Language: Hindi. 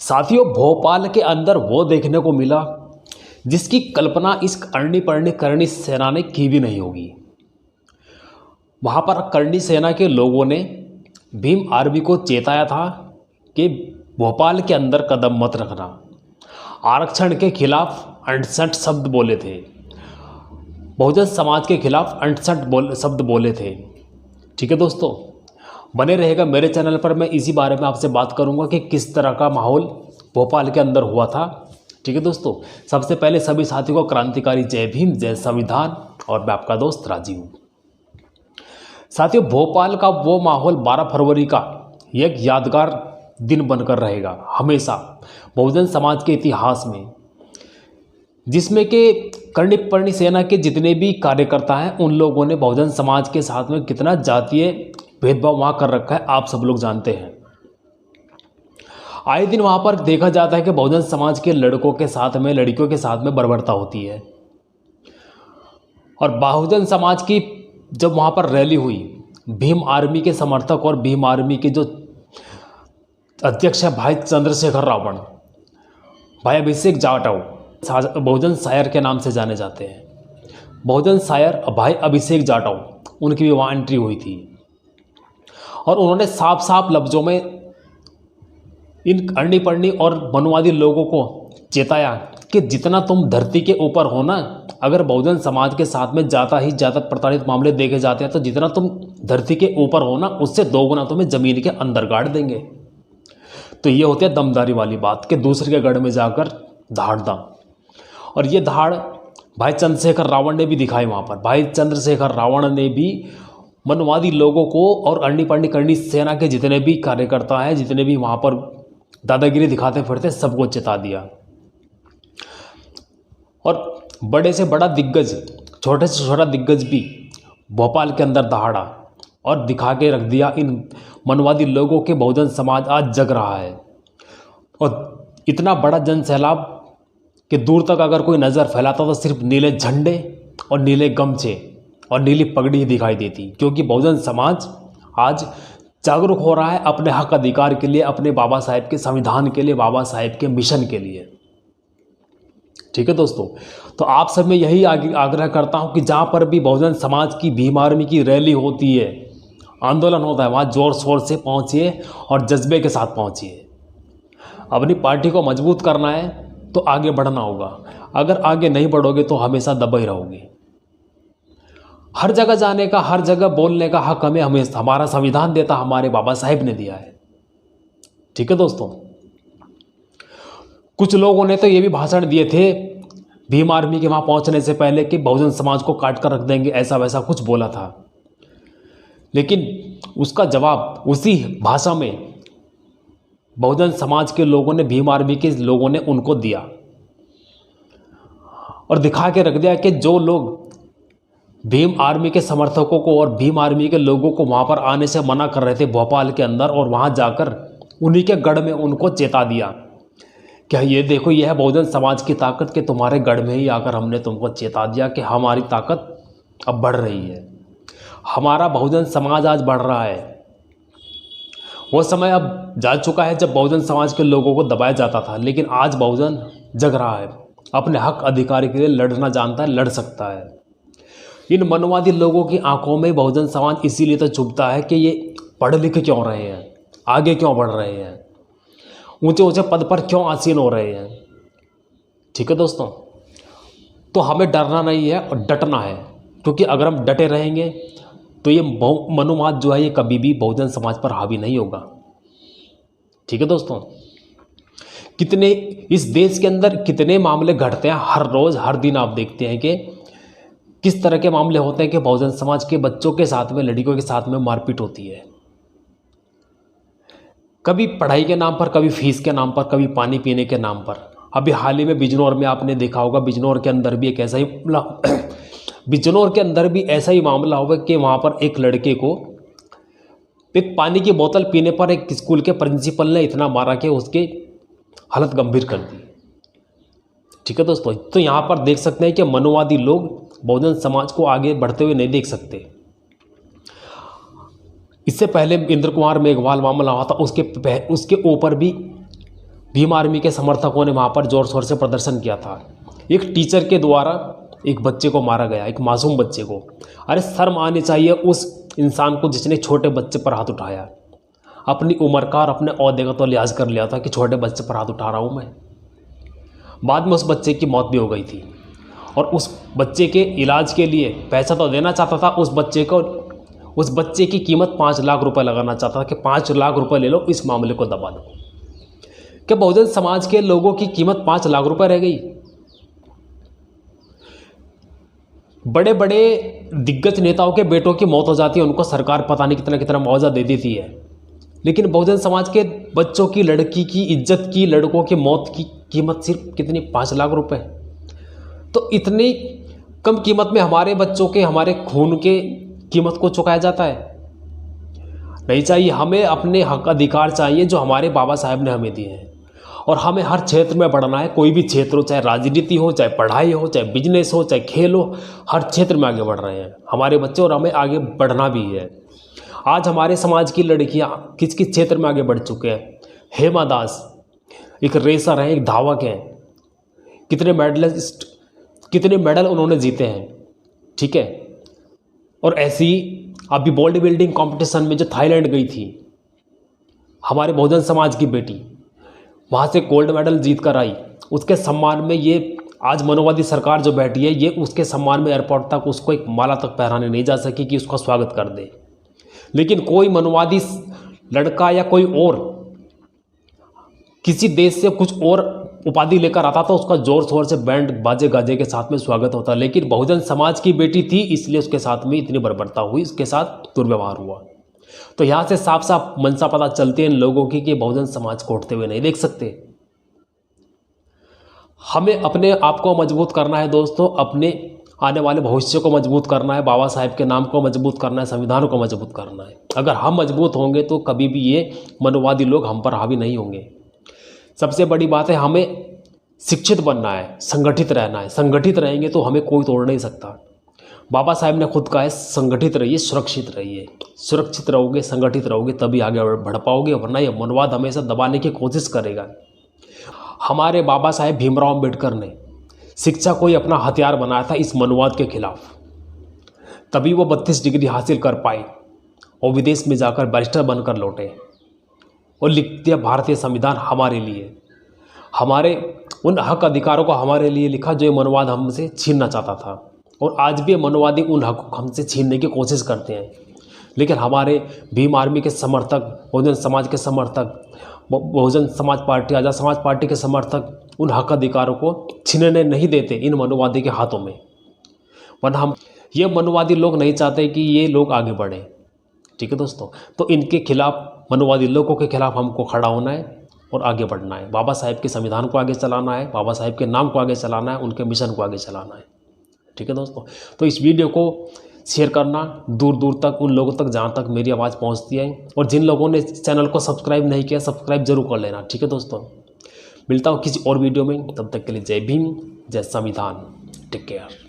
साथियों, भोपाल के अंदर वो देखने को मिला जिसकी कल्पना इस अरणी परणी करणी सेना ने की भी नहीं होगी। वहाँ पर करणी सेना के लोगों ने भीम आर्मी को चेताया था कि भोपाल के अंदर कदम मत रखना। आरक्षण के खिलाफ 68 शब्द बोले थे, बहुजन समाज के खिलाफ 68 शब्द बोले थे। ठीक है दोस्तों, बने रहेगा मेरे चैनल पर। मैं इसी बारे में आपसे बात करूंगा कि किस तरह का माहौल भोपाल के अंदर हुआ था। ठीक है दोस्तों, सबसे पहले सभी साथियों को क्रांतिकारी जय भीम, जय संविधान। और मैं आपका दोस्त राजीव। साथियों, भोपाल का वो माहौल 12 फरवरी का एक यादगार दिन बनकर रहेगा हमेशा बहुजन समाज के इतिहास में, जिसमें कि करणी परणी सेना के जितने भी कार्यकर्ता हैं उन लोगों ने बहुजन समाज के साथ में कितना जातीय भेदभाव वहाँ कर रखा है आप सब लोग जानते हैं। आए दिन वहाँ पर देखा जाता है कि बहुजन समाज के लड़कों के साथ में लड़कियों के साथ में बर्बरता होती है। और बहुजन समाज की जब वहाँ पर रैली हुई, भीम आर्मी के समर्थक और भीम आर्मी के जो अध्यक्ष है भाई चंद्रशेखर रावण, भाई अभिषेक जाटव, बहुजन शायर के नाम से जाने जाते हैं, बहुजन शायर भाई अभिषेक जाटव, उनकी भी वहाँ एंट्री हुई थी। और उन्होंने साफ साफ लफ्ज़ों में इन अरणी परणी और मनुवादी लोगों को चेताया कि जितना तुम धरती के ऊपर हो ना, अगर बहुजन समाज के साथ में ज़्यादा ही ज़्यादा प्रताड़ित मामले देखे जाते हैं तो जितना तुम धरती के ऊपर हो ना, उससे 2 गुना तुम्हें ज़मीन के अंदर गाड़ देंगे। तो ये होती है दमदारी वाली बात कि दूसरे के गढ़ में जाकर धाड़ना। और ये धाड़ भाई चंद्रशेखर रावण ने भी दिखाई। वहाँ पर भाई चंद्रशेखर रावण ने भी मनवादी लोगों को और अरणी परणी करणी सेना के जितने भी कार्यकर्ता हैं, जितने भी वहाँ पर दादागिरी दिखाते फिरते, सबको चेता दिया। और बड़े से बड़ा दिग्गज, छोटे से छोटा दिग्गज भी भोपाल के अंदर दहाड़ा और दिखा के रख दिया इन मनवादी लोगों के बहुजन समाज आज जग रहा है। और इतना बड़ा जन सैलाब कि दूर तक अगर कोई नज़र फैलाता तो सिर्फ नीले झंडे और नीले गमछे और नीली पगड़ी ही दिखाई देती, क्योंकि बहुजन समाज आज जागरूक हो रहा है अपने हक अधिकार के लिए, अपने बाबा साहेब के संविधान के लिए, बाबा साहेब के मिशन के लिए। ठीक है दोस्तों, तो आप सब में यही आग्रह करता हूं कि जहां पर भी बहुजन समाज की भीम आर्मी की रैली होती है, आंदोलन होता है, वहां जोर शोर से पहुंचिए और जज्बे के साथ पहुंचिए। अपनी पार्टी को मजबूत करना है तो आगे बढ़ना होगा। अगर आगे नहीं बढ़ोगे तो हमेशा दबे रहोगे। हर जगह जाने का, हर जगह बोलने का हक हमें हमारा संविधान देता, हमारे बाबा साहेब ने दिया है। ठीक है दोस्तों, कुछ लोगों ने तो ये भी भाषण दिए थे भीम आर्मी के वहां पहुंचने से पहले कि बहुजन समाज को काट कर रख देंगे, ऐसा वैसा कुछ बोला था। लेकिन उसका जवाब उसी भाषा में बहुजन समाज के लोगों ने, भीम आर्मी के लोगों ने उनको दिया और दिखा के रख दिया कि जो लोग भीम आर्मी के समर्थकों को और भीम आर्मी के लोगों को वहाँ पर आने से मना कर रहे थे भोपाल के अंदर, और वहाँ जाकर उन्हीं के गढ़ में उनको चेता दिया कि ये देखो, ये है बहुजन समाज की ताकत कि तुम्हारे गढ़ में ही आकर हमने तुमको चेता दिया कि हमारी ताकत अब बढ़ रही है, हमारा बहुजन समाज आज बढ़ रहा है। वो समय अब जा चुका है जब बहुजन समाज के लोगों को दबाया जाता था, लेकिन आज बहुजन जग रहा है, अपने हक अधिकार के लिए लड़ना जानता है, लड़ सकता है। इन मनवादी लोगों की आंखों में बहुजन समाज इसीलिए तो चुभता है कि ये पढ़ लिख क्यों रहे हैं, आगे क्यों बढ़ रहे हैं, ऊंचे ऊंचे पद पर क्यों आसीन हो रहे हैं। ठीक है दोस्तों, तो हमें डरना नहीं है और डटना है, क्योंकि अगर हम डटे रहेंगे तो ये मनुवाद जो है ये कभी भी बहुजन समाज पर हावी नहीं होगा। ठीक है दोस्तों, कितने इस देश के अंदर कितने मामले घटते हैं हर रोज़, हर दिन आप देखते हैं कि किस तरह के मामले होते हैं कि बहुजन समाज के बच्चों के साथ में, लड़कियों के साथ में मारपीट होती है। कभी पढ़ाई के नाम पर, कभी फीस के नाम पर, कभी पानी पीने के नाम पर। अभी हाल ही में बिजनौर में आपने देखा होगा, बिजनौर के अंदर भी एक ऐसा ही बिजनौर के अंदर भी ऐसा ही मामला हुआ कि वहाँ पर एक लड़के को एक पानी की बोतल पीने पर एक स्कूल के प्रिंसिपल ने इतना मारा कि उसकी हालत गंभीर कर दी। ठीक है दोस्तों, तो यहाँ पर देख सकते हैं कि मनुवादी लोग बहुजन समाज को आगे बढ़ते हुए नहीं देख सकते। इससे पहले इंद्र कुमार मेघवाल मामला हुआ था, उसके ऊपर भी भीम आर्मी के समर्थकों ने वहाँ पर ज़ोर शोर से प्रदर्शन किया था। एक टीचर के द्वारा एक बच्चे को मारा गया, एक मासूम बच्चे को। अरे शर्म आनी चाहिए उस इंसान को जिसने छोटे बच्चे पर हाथ उठाया। अपनी उम्र का और अपने ओहदे का तो लिहाज कर लिया था कि छोटे बच्चे पर हाथ उठा रहा हूँ मैं। बाद में उस बच्चे की मौत भी हो गई थी और उस बच्चे के इलाज के लिए पैसा तो देना चाहता था उस बच्चे को। उस बच्चे की कीमत 5 लाख रुपए लगाना चाहता था कि 5 लाख रुपए ले लो, इस मामले को दबा दो। क्या बहुजन समाज के लोगों की कीमत 5 लाख रुपए रह गई? बड़े बड़े दिग्गज नेताओं के बेटों की मौत हो जाती है, उनको सरकार पता नहीं कितना कितना मुआवजा दे देती है, लेकिन बहुजन समाज के बच्चों की, लड़की की इज्जत की, लड़कों की मौत की कीमत सिर्फ कितनी? 5 लाख रुपए। तो इतनी कम कीमत में हमारे बच्चों के, हमारे खून के कीमत को चुकाया जाता है? नहीं चाहिए। हमें अपने हक अधिकार चाहिए जो हमारे बाबा साहब ने हमें दिए हैं, और हमें हर क्षेत्र में बढ़ना है। कोई भी क्षेत्र हो, चाहे राजनीति हो, चाहे पढ़ाई हो, चाहे बिजनेस हो, चाहे खेल हो, हर क्षेत्र में आगे बढ़ रहे हैं हमारे बच्चे, और हमें आगे बढ़ना भी है। आज हमारे समाज की लड़कियां किस किस क्षेत्र में आगे बढ़ चुके हैं। हेमा दास एक रेसर हैं, एक धावक हैं, कितने मेडलिस्ट, कितने मेडल उन्होंने जीते हैं, ठीक है। और ऐसी अभी बॉडी बिल्डिंग कॉम्पिटिशन में जो थाईलैंड गई थी हमारे बहुजन समाज की बेटी, वहाँ से गोल्ड मेडल जीत कर आई। उसके सम्मान में ये आज मनोवादी सरकार जो बैठी है, ये उसके सम्मान में एयरपोर्ट तक उसको एक माला तक पहनाने नहीं जा सकी कि उसका स्वागत कर दे। लेकिन कोई मनोवादी लड़का या कोई और किसी देश से कुछ और उपाधि लेकर आता था, उसका जोर शोर से बैंड बाजे गाजे के साथ में स्वागत होता। लेकिन बहुजन समाज की बेटी थी, इसलिए उसके साथ में इतनी बर्बरता हुई, उसके साथ दुर्व्यवहार हुआ। तो यहाँ से साफ साफ मनसा पता चलती है इन लोगों की कि बहुजन समाज को उठते हुए नहीं देख सकते। हमें अपने आप को मजबूत करना है दोस्तों, अपने आने वाले भविष्य को मजबूत करना है, बाबा साहेब के नाम को मजबूत करना है, संविधान को मजबूत करना है। अगर हम मजबूत होंगे तो कभी भी ये मनोवादी लोग हम पर हावी नहीं होंगे। सबसे बड़ी बात है, हमें शिक्षित बनना है, संगठित रहना है। संगठित रहेंगे तो हमें कोई तोड़ नहीं सकता। बाबा साहेब ने खुद कहा है, संगठित रहिए, सुरक्षित रहिए। सुरक्षित रहोगे, संगठित रहोगे, तभी आगे बढ़ पाओगे, वरना ये मनवाद हमेशा दबाने की कोशिश करेगा। हमारे बाबा साहेब भीमराव अम्बेडकर ने शिक्षा को ही अपना हथियार बनाया था इस मनवाद के खिलाफ, तभी वो 32 डिग्री हासिल कर पाए और विदेश में जाकर बैरिस्टर बनकर लौटे और लिख दिया भारतीय संविधान हमारे लिए, हमारे उन हक अधिकारों को हमारे लिए लिखा जो ये मनवाद हमसे छीनना चाहता था। और आज भी मनवादी उन हक को हमसे छीनने की कोशिश करते हैं, लेकिन हमारे भीम आर्मी के समर्थक, बहुजन समाज के समर्थक, बहुजन समाज पार्टी, आज़ाद समाज पार्टी के समर्थक उन हक अधिकारों को छीनने नहीं देते इन मनोवादी के हाथों में। वरना हम ये मनोवादी लोग नहीं चाहते कि ये लोग आगे बढ़ें, ठीक है दोस्तों। तो इनके खिलाफ, मनोवादी लोगों के खिलाफ हमको खड़ा होना है और आगे बढ़ना है। बाबा साहेब के संविधान को आगे चलाना है, बाबा साहेब के नाम को आगे चलाना है, उनके मिशन को आगे चलाना है, ठीक है दोस्तों। तो इस वीडियो को शेयर करना दूर दूर तक, उन लोगों तक जहाँ तक मेरी आवाज़ पहुँचती है। और जिन लोगों ने चैनल को सब्सक्राइब नहीं किया, सब्सक्राइब जरूर कर लेना, ठीक है दोस्तों। मिलता हूँ किसी और वीडियो में, तब तक के लिए जय भीम, जय संविधान, टेक केयर।